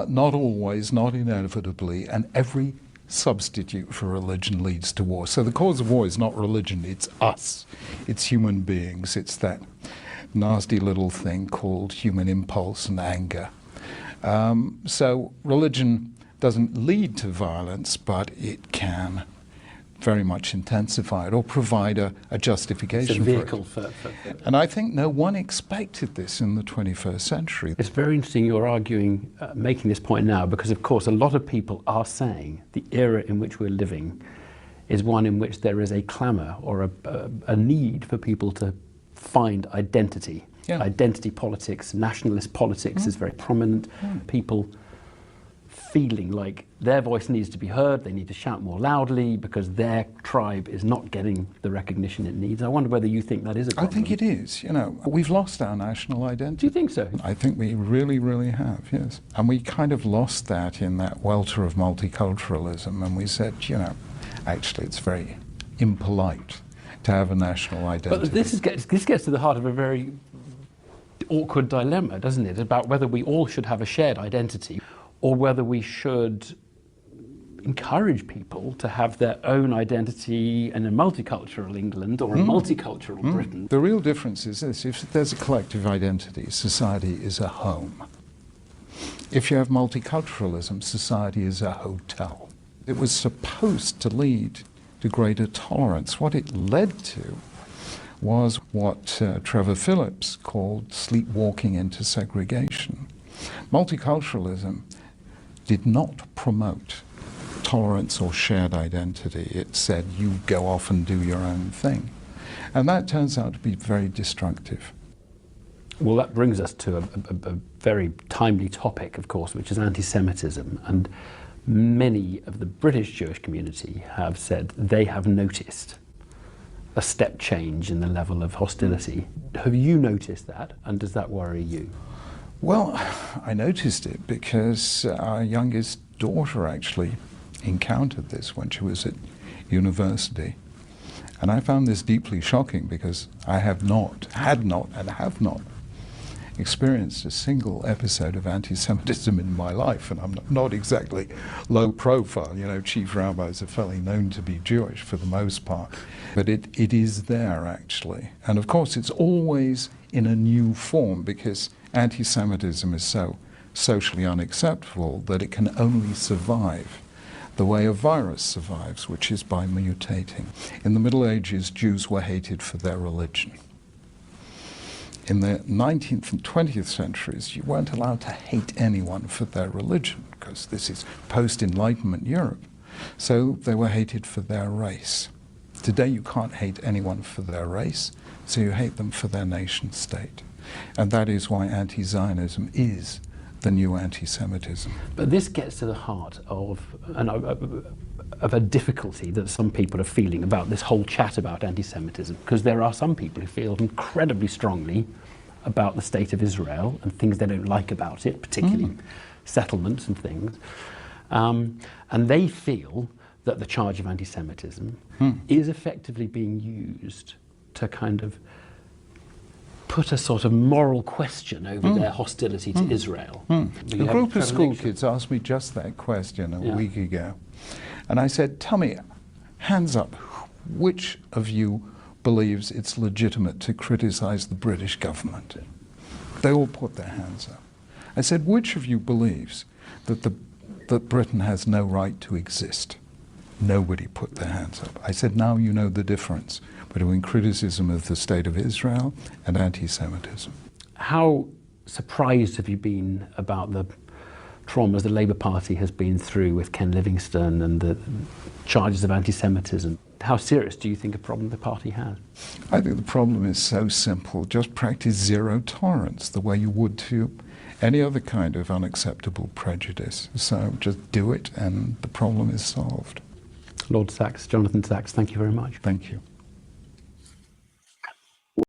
Not always, not inevitably, and every substitute for religion leads to war. So the cause of war is not religion, it's us. It's human beings. It's that nasty little thing called human impulse and anger. So religion doesn't lead to violence, but it can very much intensify it or provide a justification it's a vehicle for it. And I think no one expected this in the 21st century. It's very interesting you're arguing, making this point now, because of course a lot of people are saying the era in which we're living is one in which there is a clamour or a need for people to find identity. Yeah. Identity politics, nationalist politics is very prominent. People feeling like their voice needs to be heard, they need to shout more loudly because their tribe is not getting the recognition it needs. I wonder whether you think that is a problem. I think it is. You know, we've lost our national identity. Do you think so? I think we really, really have, yes. And we kind of lost that in that welter of multiculturalism, and we said, you know, actually it's very impolite to have a national identity. But this gets to the heart of a very awkward dilemma, doesn't it, about whether we all should have a shared identity or whether we should encourage people to have their own identity in a multicultural England or a multicultural Britain. The real difference is this: if there's a collective identity, society is a home. If you have multiculturalism, society is a hotel. It was supposed to lead to greater tolerance. What it led to was what Trevor Phillips called sleepwalking into segregation. Multiculturalism did not promote tolerance or shared identity. It said, you go off and do your own thing. And that turns out to be very destructive. Well, that brings us to a very timely topic, of course, which is anti-Semitism. And many of the British Jewish community have said they have noticed a step change in the level of hostility. Have you noticed that, and does that worry you? Well, I noticed it because our youngest daughter actually encountered this when she was at university. And I found this deeply shocking because I had not experienced a single episode of anti-Semitism in my life, and I'm not exactly low profile. You know, chief rabbis are fairly known to be Jewish for the most part, but it is there actually. And of course it's always in a new form because anti-Semitism is so socially unacceptable that it can only survive the way a virus survives, which is by mutating. In the Middle Ages, Jews were hated for their religion. In the 19th and 20th centuries, you weren't allowed to hate anyone for their religion, because this is post-Enlightenment Europe. So they were hated for their race. Today you can't hate anyone for their race, so you hate them for their nation state. And that is why anti-Zionism is the new anti-Semitism. But this gets to the heart of a difficulty that some people are feeling about this whole chat about anti-Semitism, because there are some people who feel incredibly strongly about the state of Israel and things they don't like about it, particularly settlements and things. And they feel that the charge of anti-Semitism is effectively being used to kind of put a sort of moral question over their hostility to Israel. A group of school kids asked me just that question a week ago. And I said, tell me, hands up, which of you believes it's legitimate to criticize the British government? They all put their hands up. I said, which of you believes that Britain has no right to exist? Nobody put their hands up. I said, now you know the difference between criticism of the state of Israel and anti-Semitism. How surprised have you been about the traumas the Labour Party has been through with Ken Livingstone and the charges of anti-Semitism? How serious do you think a problem the party has? I think the problem is so simple. Just practice zero tolerance the way you would to any other kind of unacceptable prejudice. So just do it and the problem is solved. Lord Sachs, Jonathan Sachs, thank you very much. Thank you.